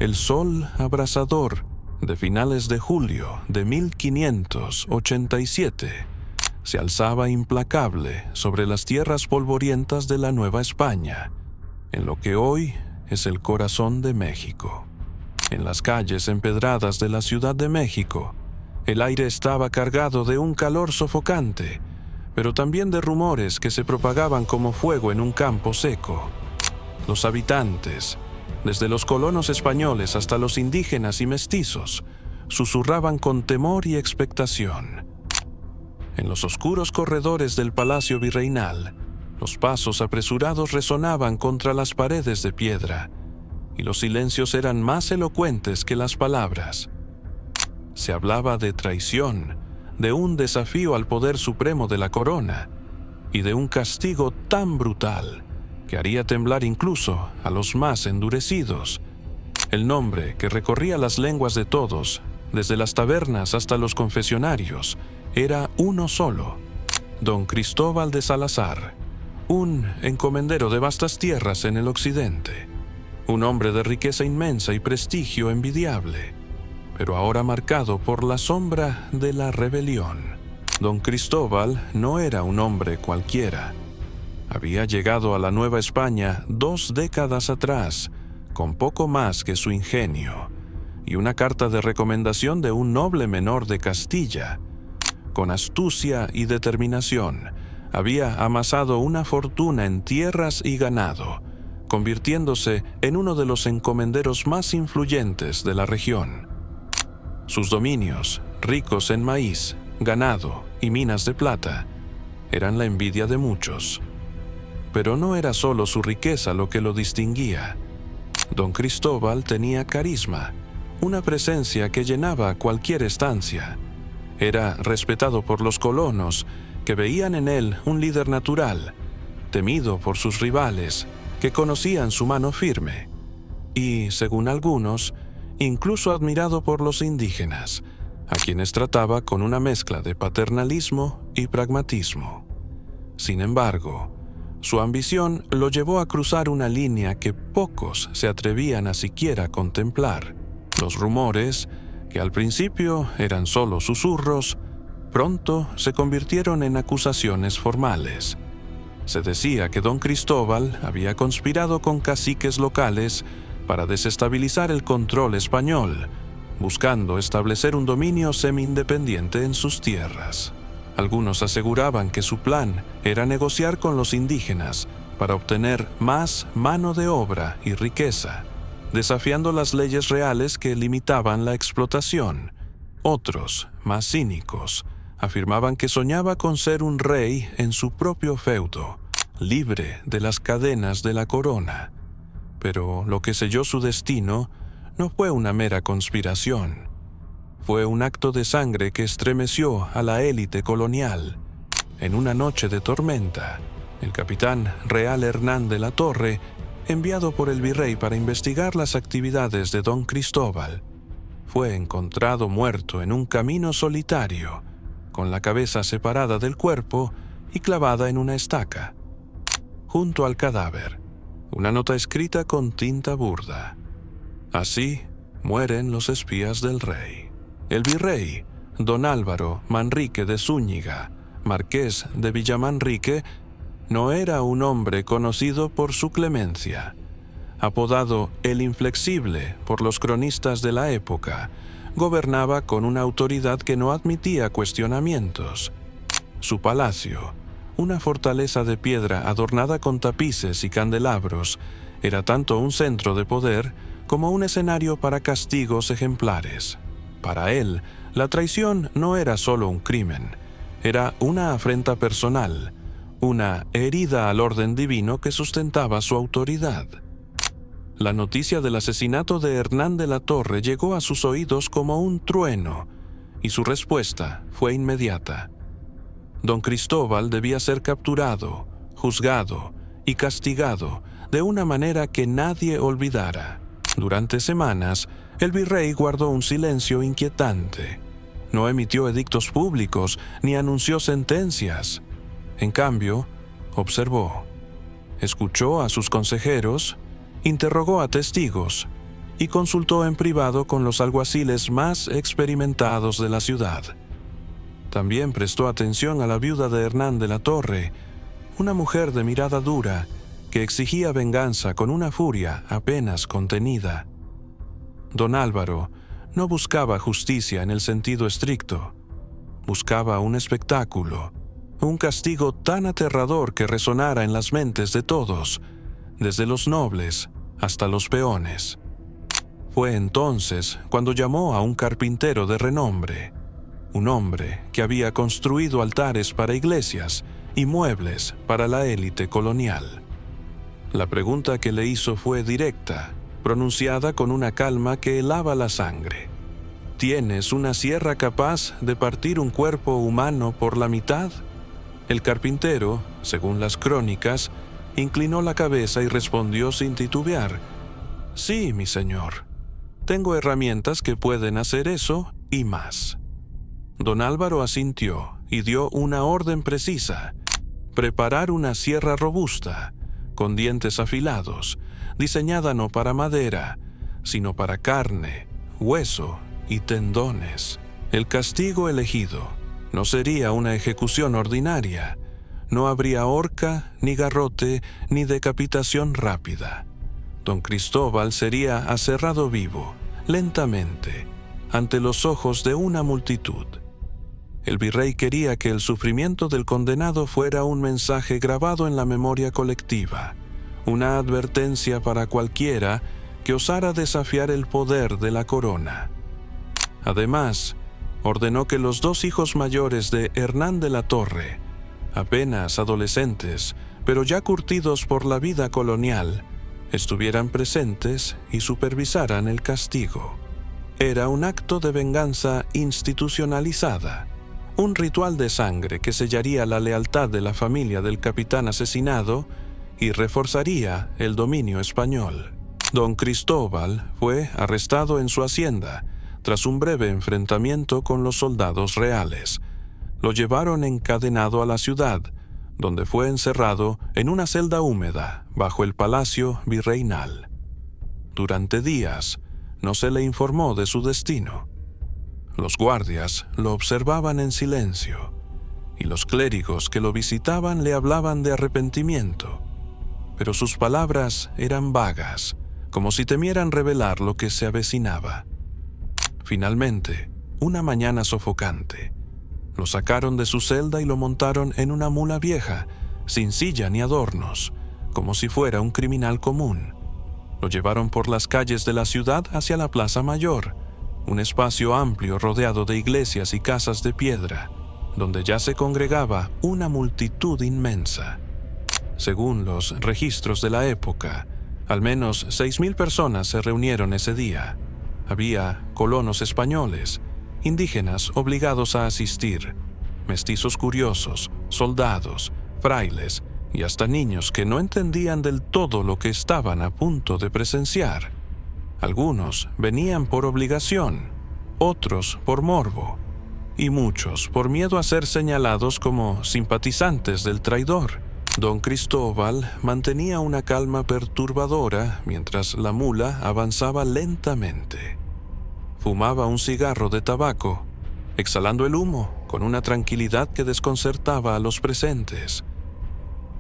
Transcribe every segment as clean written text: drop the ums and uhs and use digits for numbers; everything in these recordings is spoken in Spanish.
El sol abrasador de finales de julio de 1587 se alzaba implacable sobre las tierras polvorientas de la Nueva España, en lo que hoy es el corazón de México. En las calles empedradas de la Ciudad de México, el aire estaba cargado de un calor sofocante, pero también de rumores que se propagaban como fuego en un campo seco. Los habitantes, desde los colonos españoles hasta los indígenas y mestizos, susurraban con temor y expectación. En los oscuros corredores del Palacio Virreinal, los pasos apresurados resonaban contra las paredes de piedra, y los silencios eran más elocuentes que las palabras. Se hablaba de traición, de un desafío al poder supremo de la corona, y de un castigo tan brutal que haría temblar incluso a los más endurecidos. El nombre que recorría las lenguas de todos, desde las tabernas hasta los confesionarios, era uno solo: Don Cristóbal de Salazar, un encomendero de vastas tierras en el occidente, un hombre de riqueza inmensa y prestigio envidiable, pero ahora marcado por la sombra de la rebelión. Don Cristóbal no era un hombre cualquiera. Había llegado a la Nueva España 2 décadas atrás, con poco más que su ingenio y una carta de recomendación de un noble menor de Castilla. Con astucia y determinación, había amasado una fortuna en tierras y ganado, convirtiéndose en uno de los encomenderos más influyentes de la región. Sus dominios, ricos en maíz, ganado y minas de plata, eran la envidia de muchos. Pero no era solo su riqueza lo que lo distinguía. Don Cristóbal tenía carisma, una presencia que llenaba cualquier estancia. Era respetado por los colonos, que veían en él un líder natural, temido por sus rivales, que conocían su mano firme, y, según algunos, incluso admirado por los indígenas, a quienes trataba con una mezcla de paternalismo y pragmatismo. Sin embargo, su ambición lo llevó a cruzar una línea que pocos se atrevían a siquiera contemplar. Los rumores, que al principio eran solo susurros, pronto se convirtieron en acusaciones formales. Se decía que don Cristóbal había conspirado con caciques locales para desestabilizar el control español, buscando establecer un dominio semi-independiente en sus tierras. Algunos aseguraban que su plan era negociar con los indígenas para obtener más mano de obra y riqueza, desafiando las leyes reales que limitaban la explotación. Otros, más cínicos, afirmaban que soñaba con ser un rey en su propio feudo, libre de las cadenas de la corona. Pero lo que selló su destino no fue una mera conspiración. Fue un acto de sangre que estremeció a la élite colonial. En una noche de tormenta, el capitán Real Hernán de la Torre, enviado por el virrey para investigar las actividades de don Cristóbal, fue encontrado muerto en un camino solitario, con la cabeza separada del cuerpo y clavada en una estaca. Junto al cadáver, una nota escrita con tinta burda: así mueren los espías del rey. El virrey, don Álvaro Manrique de Zúñiga, marqués de Villamanrique, no era un hombre conocido por su clemencia. Apodado el Inflexible por los cronistas de la época, gobernaba con una autoridad que no admitía cuestionamientos. Su palacio, una fortaleza de piedra adornada con tapices y candelabros, era tanto un centro de poder como un escenario para castigos ejemplares. Para él, la traición no era solo un crimen, era una afrenta personal, una herida al orden divino que sustentaba su autoridad. La noticia del asesinato de Hernán de la Torre llegó a sus oídos como un trueno, y su respuesta fue inmediata. Don Cristóbal debía ser capturado, juzgado y castigado de una manera que nadie olvidara. Durante semanas, el virrey guardó un silencio inquietante. No emitió edictos públicos ni anunció sentencias. En cambio, observó, escuchó a sus consejeros, interrogó a testigos y consultó en privado con los alguaciles más experimentados de la ciudad. También prestó atención a la viuda de Hernán de la Torre, una mujer de mirada dura que exigía venganza con una furia apenas contenida. Don Álvaro no buscaba justicia en el sentido estricto. Buscaba un espectáculo, un castigo tan aterrador que resonara en las mentes de todos, desde los nobles hasta los peones. Fue entonces cuando llamó a un carpintero de renombre, un hombre que había construido altares para iglesias y muebles para la élite colonial. La pregunta que le hizo fue directa, pronunciada con una calma que helaba la sangre. ¿Tienes una sierra capaz de partir un cuerpo humano por la mitad? El carpintero, según las crónicas, inclinó la cabeza y respondió sin titubear: «Sí, mi señor. Tengo herramientas que pueden hacer eso y más». Don Álvaro asintió y dio una orden precisa: preparar una sierra robusta, con dientes afilados, diseñada no para madera, sino para carne, hueso y tendones. El castigo elegido no sería una ejecución ordinaria. No habría horca, ni garrote, ni decapitación rápida. Don Cristóbal sería aserrado vivo, lentamente, ante los ojos de una multitud. El virrey quería que el sufrimiento del condenado fuera un mensaje grabado en la memoria colectiva, una advertencia para cualquiera que osara desafiar el poder de la corona. Además, ordenó que los dos hijos mayores de Hernán de la Torre, apenas adolescentes, pero ya curtidos por la vida colonial, estuvieran presentes y supervisaran el castigo. Era un acto de venganza institucionalizada, un ritual de sangre que sellaría la lealtad de la familia del capitán asesinado y reforzaría el dominio español. Don Cristóbal fue arrestado en su hacienda tras un breve enfrentamiento con los soldados reales. Lo llevaron encadenado a la ciudad, donde fue encerrado en una celda húmeda bajo el palacio virreinal. Durante días no se le informó de su destino. Los guardias lo observaban en silencio, y los clérigos que lo visitaban le hablaban de arrepentimiento, pero sus palabras eran vagas, como si temieran revelar lo que se avecinaba. Finalmente, una mañana sofocante, lo sacaron de su celda y lo montaron en una mula vieja, sin silla ni adornos, como si fuera un criminal común. Lo llevaron por las calles de la ciudad hacia la Plaza Mayor, un espacio amplio rodeado de iglesias y casas de piedra, donde ya se congregaba una multitud inmensa. Según los registros de la época, al menos 6,000 personas se reunieron ese día. Había colonos españoles, indígenas obligados a asistir, mestizos curiosos, soldados, frailes y hasta niños que no entendían del todo lo que estaban a punto de presenciar. Algunos venían por obligación, otros por morbo, y muchos por miedo a ser señalados como simpatizantes del traidor. Don Cristóbal mantenía una calma perturbadora mientras la mula avanzaba lentamente. Fumaba un cigarro de tabaco, exhalando el humo con una tranquilidad que desconcertaba a los presentes.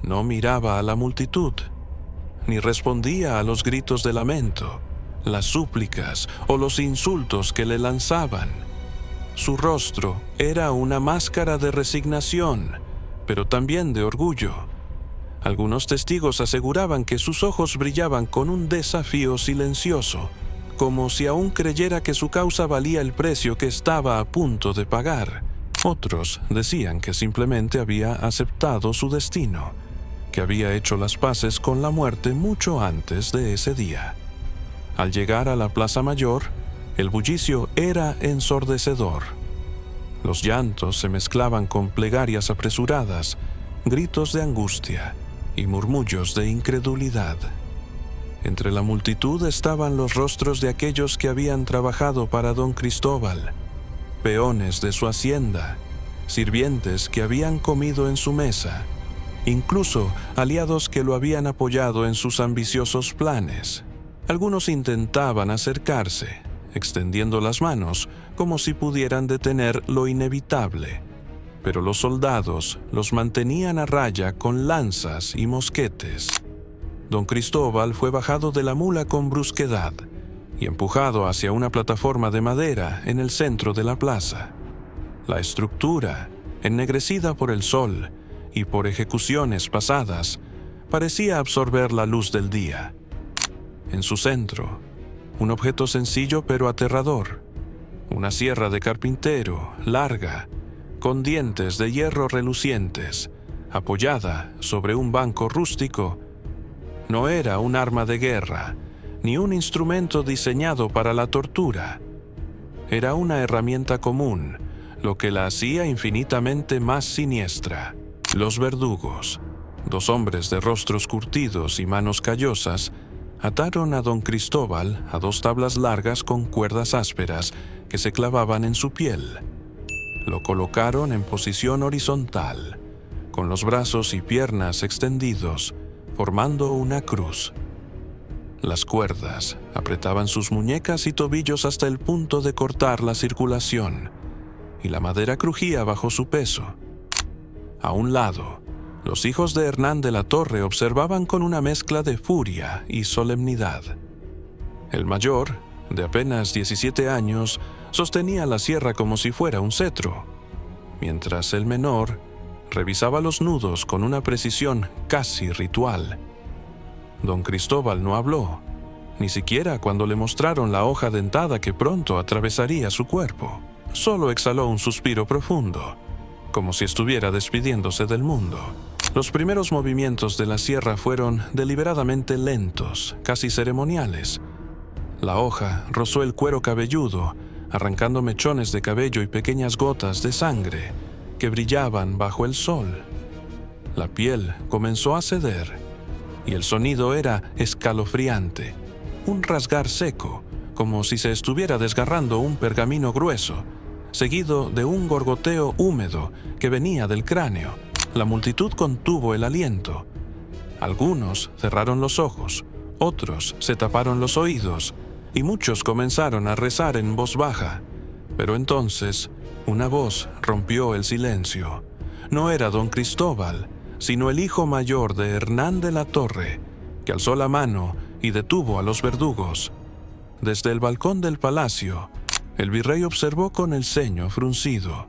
No miraba a la multitud, ni respondía a los gritos de lamento, las súplicas o los insultos que le lanzaban. Su rostro era una máscara de resignación, pero también de orgullo. Algunos testigos aseguraban que sus ojos brillaban con un desafío silencioso, como si aún creyera que su causa valía el precio que estaba a punto de pagar. Otros decían que simplemente había aceptado su destino, que había hecho las paces con la muerte mucho antes de ese día. Al llegar a la Plaza Mayor, el bullicio era ensordecedor. Los llantos se mezclaban con plegarias apresuradas, gritos de angustia y murmullos de incredulidad. Entre la multitud estaban los rostros de aquellos que habían trabajado para don Cristóbal, peones de su hacienda, sirvientes que habían comido en su mesa, incluso aliados que lo habían apoyado en sus ambiciosos planes. Algunos intentaban acercarse, extendiendo las manos como si pudieran detener lo inevitable, pero los soldados los mantenían a raya con lanzas y mosquetes. Don Cristóbal fue bajado de la mula con brusquedad y empujado hacia una plataforma de madera en el centro de la plaza. La estructura, ennegrecida por el sol y por ejecuciones pasadas, parecía absorber la luz del día. En su centro, un objeto sencillo pero aterrador, una sierra de carpintero, larga, con dientes de hierro relucientes, apoyada sobre un banco rústico. No era un arma de guerra, ni un instrumento diseñado para la tortura. Era una herramienta común, lo que la hacía infinitamente más siniestra. Los verdugos, 2 hombres de rostros curtidos y manos callosas, ataron a don Cristóbal a 2 tablas largas con cuerdas ásperas que se clavaban en su piel. Lo colocaron en posición horizontal, con los brazos y piernas extendidos, formando una cruz. Las cuerdas apretaban sus muñecas y tobillos hasta el punto de cortar la circulación, y la madera crujía bajo su peso. A un lado, los hijos de Hernán de la Torre observaban con una mezcla de furia y solemnidad. El mayor, de apenas 17 años, sostenía la sierra como si fuera un cetro, mientras el menor revisaba los nudos con una precisión casi ritual. Don Cristóbal no habló, ni siquiera cuando le mostraron la hoja dentada que pronto atravesaría su cuerpo. Solo exhaló un suspiro profundo, como si estuviera despidiéndose del mundo. Los primeros movimientos de la sierra fueron deliberadamente lentos, casi ceremoniales. La hoja rozó el cuero cabelludo, arrancando mechones de cabello y pequeñas gotas de sangre que brillaban bajo el sol. La piel comenzó a ceder, y el sonido era escalofriante, un rasgar seco, como si se estuviera desgarrando un pergamino grueso, seguido de un gorgoteo húmedo que venía del cráneo. La multitud contuvo el aliento. Algunos cerraron los ojos, otros se taparon los oídos, y muchos comenzaron a rezar en voz baja. Pero entonces, una voz rompió el silencio. No era don Cristóbal, sino el hijo mayor de Hernán de la Torre, que alzó la mano y detuvo a los verdugos. Desde el balcón del palacio, el virrey observó con el ceño fruncido.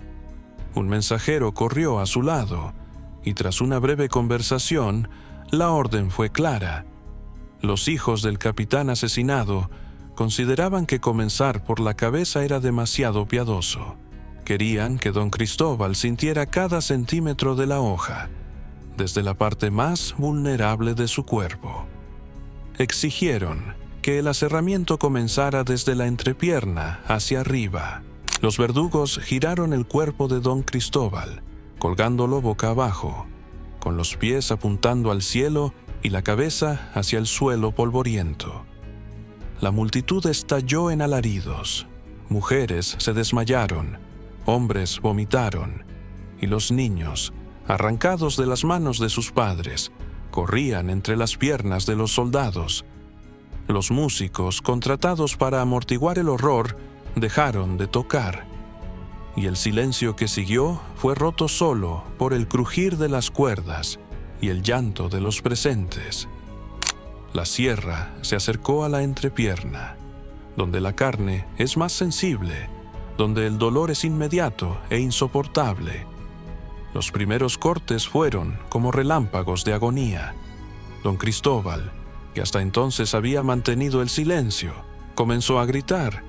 Un mensajero corrió a su lado, y tras una breve conversación, la orden fue clara. Los hijos del capitán asesinado consideraban que comenzar por la cabeza era demasiado piadoso. Querían que don Cristóbal sintiera cada centímetro de la hoja, desde la parte más vulnerable de su cuerpo. Exigieron que el aserramiento comenzara desde la entrepierna hacia arriba. Los verdugos giraron el cuerpo de don Cristóbal, colgándolo boca abajo, con los pies apuntando al cielo y la cabeza hacia el suelo polvoriento. La multitud estalló en alaridos. Mujeres se desmayaron, hombres vomitaron, y los niños, arrancados de las manos de sus padres, corrían entre las piernas de los soldados. Los músicos, contratados para amortiguar el horror, dejaron de tocar, y el silencio que siguió fue roto solo por el crujir de las cuerdas y el llanto de los presentes. La sierra se acercó a la entrepierna, donde la carne es más sensible, donde el dolor es inmediato e insoportable. Los primeros cortes fueron como relámpagos de agonía. Don Cristóbal, que hasta entonces había mantenido el silencio, comenzó a gritar.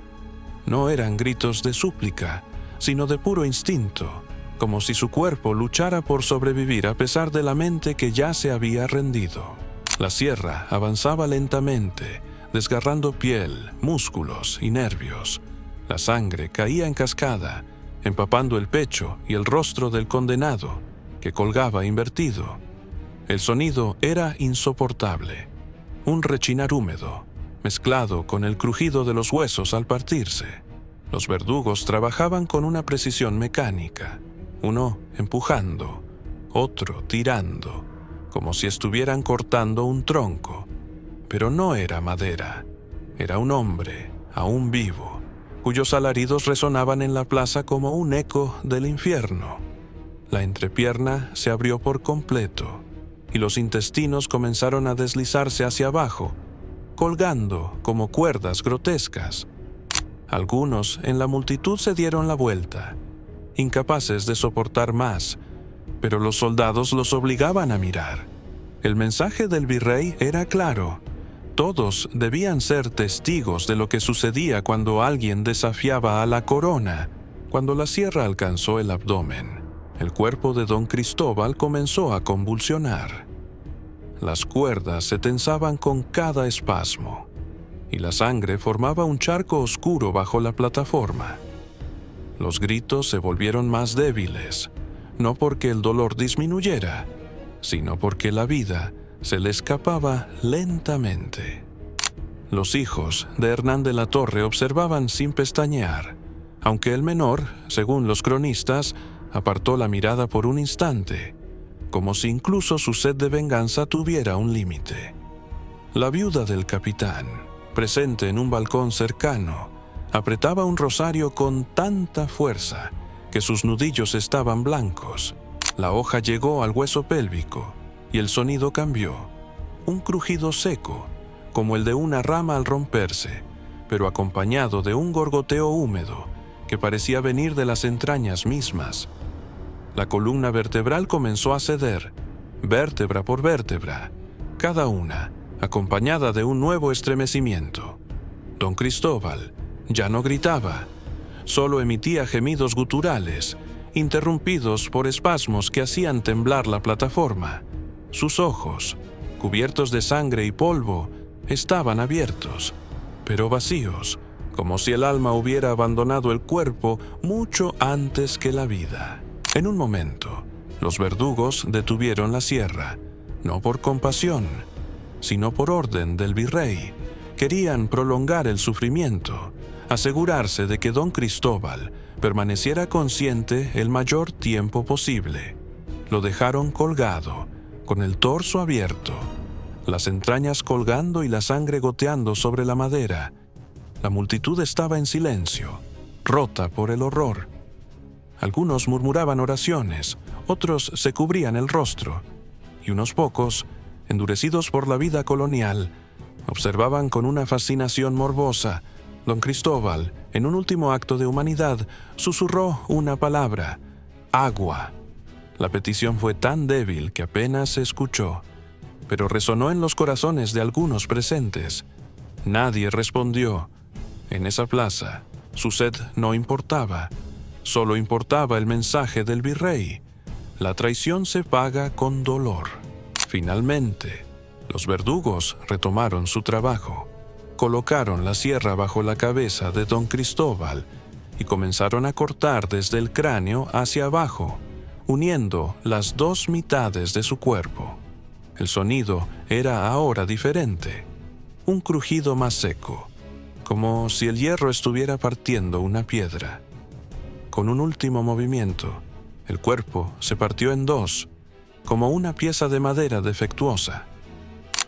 No eran gritos de súplica, sino de puro instinto, como si su cuerpo luchara por sobrevivir a pesar de la mente que ya se había rendido. La sierra avanzaba lentamente, desgarrando piel, músculos y nervios. La sangre caía en cascada, empapando el pecho y el rostro del condenado, que colgaba invertido. El sonido era insoportable, un rechinar húmedo, mezclado con el crujido de los huesos al partirse. Los verdugos trabajaban con una precisión mecánica, uno empujando, otro tirando, como si estuvieran cortando un tronco, pero no era madera, Era un hombre, aún vivo, cuyos alaridos resonaban en la plaza como un eco del infierno. La entrepierna se abrió por completo y los intestinos comenzaron a deslizarse hacia abajo, colgando como cuerdas grotescas. Algunos en la multitud se dieron la vuelta, incapaces de soportar más, pero los soldados los obligaban a mirar. El mensaje del virrey era claro. Todos debían ser testigos de lo que sucedía cuando alguien desafiaba a la corona. Cuando la sierra alcanzó el abdomen, el cuerpo de don Cristóbal comenzó a convulsionar. Las cuerdas se tensaban con cada espasmo, y la sangre formaba un charco oscuro bajo la plataforma. Los gritos se volvieron más débiles, no porque el dolor disminuyera, sino porque la vida se le escapaba lentamente. Los hijos de Hernán de la Torre observaban sin pestañear, aunque el menor, según los cronistas, apartó la mirada por un instante, como si incluso su sed de venganza tuviera un límite. La viuda del capitán, presente en un balcón cercano, apretaba un rosario con tanta fuerza que sus nudillos estaban blancos. La hoja llegó al hueso pélvico y el sonido cambió. Un crujido seco, como el de una rama al romperse, pero acompañado de un gorgoteo húmedo que parecía venir de las entrañas mismas. La columna vertebral comenzó a ceder, vértebra por vértebra, cada una acompañada de un nuevo estremecimiento. Don Cristóbal ya no gritaba, solo emitía gemidos guturales, interrumpidos por espasmos que hacían temblar la plataforma. Sus ojos, cubiertos de sangre y polvo, estaban abiertos, pero vacíos, como si el alma hubiera abandonado el cuerpo mucho antes que la vida. En un momento, los verdugos detuvieron la sierra, no por compasión, sino por orden del virrey. Querían prolongar el sufrimiento, asegurarse de que don Cristóbal permaneciera consciente el mayor tiempo posible. Lo dejaron colgado, con el torso abierto, las entrañas colgando y la sangre goteando sobre la madera. La multitud estaba en silencio, rota por el horror. Algunos murmuraban oraciones, otros se cubrían el rostro, y unos pocos, endurecidos por la vida colonial, observaban con una fascinación morbosa. Don Cristóbal, en un último acto de humanidad, susurró una palabra: agua. La petición fue tan débil que apenas se escuchó, pero resonó en los corazones de algunos presentes. Nadie respondió. En esa plaza, su sed no importaba, solo importaba el mensaje del virrey. La traición se paga con dolor. Finalmente, los verdugos retomaron su trabajo. Colocaron la sierra bajo la cabeza de don Cristóbal y comenzaron a cortar desde el cráneo hacia abajo, uniendo las dos mitades de su cuerpo. El sonido era ahora diferente, un crujido más seco, como si el hierro estuviera partiendo una piedra. Con un último movimiento, el cuerpo se partió en dos, como una pieza de madera defectuosa.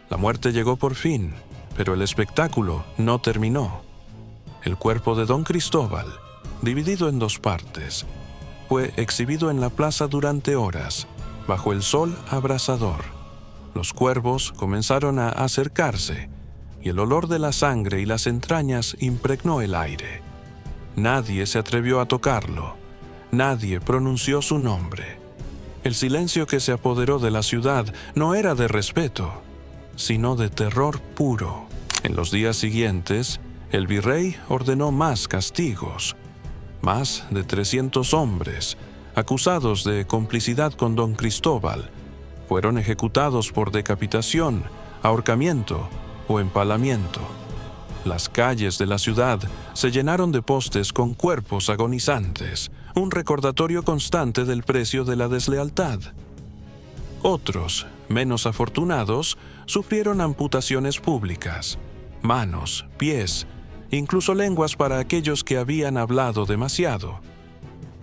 La muerte llegó por fin, pero el espectáculo no terminó. El cuerpo de don Cristóbal, dividido en dos partes, fue exhibido en la plaza durante horas, bajo el sol abrasador. Los cuervos comenzaron a acercarse, y el olor de la sangre y las entrañas impregnó el aire. Nadie se atrevió a tocarlo, nadie pronunció su nombre. El silencio que se apoderó de la ciudad no era de respeto, sino de terror puro. En los días siguientes, el virrey ordenó más castigos. Más de 300 hombres, acusados de complicidad con don Cristóbal, fueron ejecutados por decapitación, ahorcamiento o empalamiento. Las calles de la ciudad se llenaron de postes con cuerpos agonizantes, un recordatorio constante del precio de la deslealtad. Otros, menos afortunados, sufrieron amputaciones públicas, manos, pies, incluso lenguas para aquellos que habían hablado demasiado.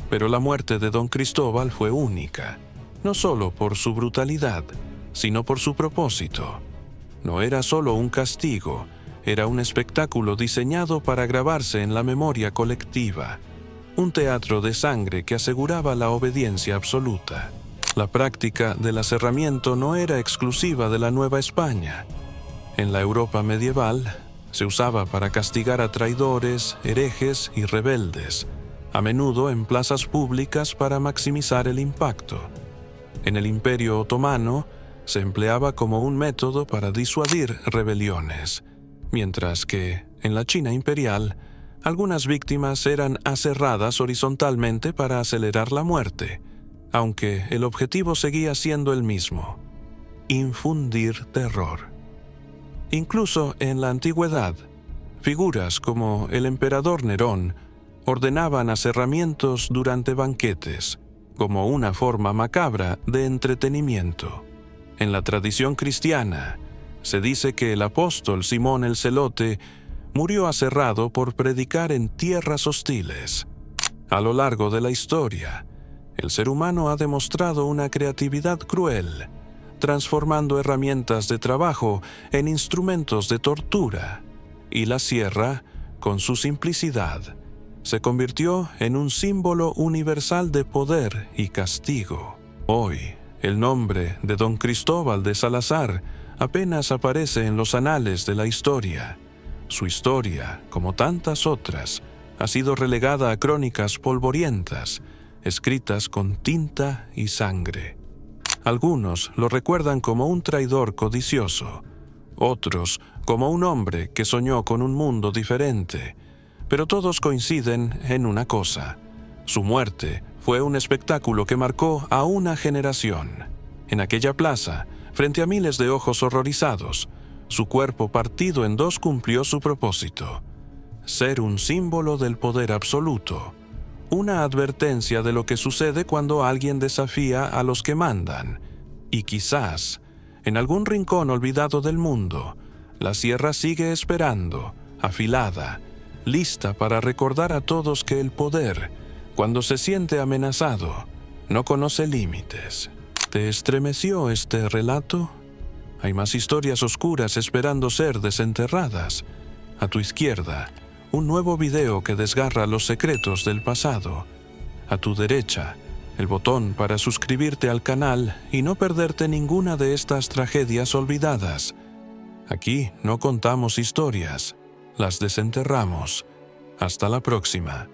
Pero la muerte de don Cristóbal fue única, no solo por su brutalidad, sino por su propósito. No era solo un castigo, era un espectáculo diseñado para grabarse en la memoria colectiva, un teatro de sangre que aseguraba la obediencia absoluta. La práctica del aserramiento no era exclusiva de la Nueva España. En la Europa medieval, se usaba para castigar a traidores, herejes y rebeldes, a menudo en plazas públicas para maximizar el impacto. En el Imperio Otomano, se empleaba como un método para disuadir rebeliones, mientras que, en la China imperial, algunas víctimas eran aserradas horizontalmente para acelerar la muerte, aunque el objetivo seguía siendo el mismo: infundir terror. Incluso en la antigüedad, figuras como el emperador Nerón ordenaban aserramientos durante banquetes, como una forma macabra de entretenimiento. En la tradición cristiana, se dice que el apóstol Simón el Celote murió aserrado por predicar en tierras hostiles. A lo largo de la historia, el ser humano ha demostrado una creatividad cruel, transformando herramientas de trabajo en instrumentos de tortura, y la sierra, con su simplicidad, se convirtió en un símbolo universal de poder y castigo. Hoy, el nombre de don Cristóbal de Salazar apenas aparece en los anales de la historia. Su historia, como tantas otras, ha sido relegada a crónicas polvorientas, escritas con tinta y sangre. Algunos lo recuerdan como un traidor codicioso, otros como un hombre que soñó con un mundo diferente, pero todos coinciden en una cosa: su muerte fue un espectáculo que marcó a una generación. En aquella plaza, frente a miles de ojos horrorizados, su cuerpo partido en dos cumplió su propósito: ser un símbolo del poder absoluto, una advertencia de lo que sucede cuando alguien desafía a los que mandan. Y quizás, en algún rincón olvidado del mundo, la sierra sigue esperando, afilada, lista para recordar a todos que el poder, cuando se siente amenazado, no conoce límites. ¿Te estremeció este relato? Hay más historias oscuras esperando ser desenterradas. A tu izquierda, un nuevo video que desgarra los secretos del pasado. A tu derecha, el botón para suscribirte al canal y no perderte ninguna de estas tragedias olvidadas. Aquí no contamos historias, las desenterramos. Hasta la próxima.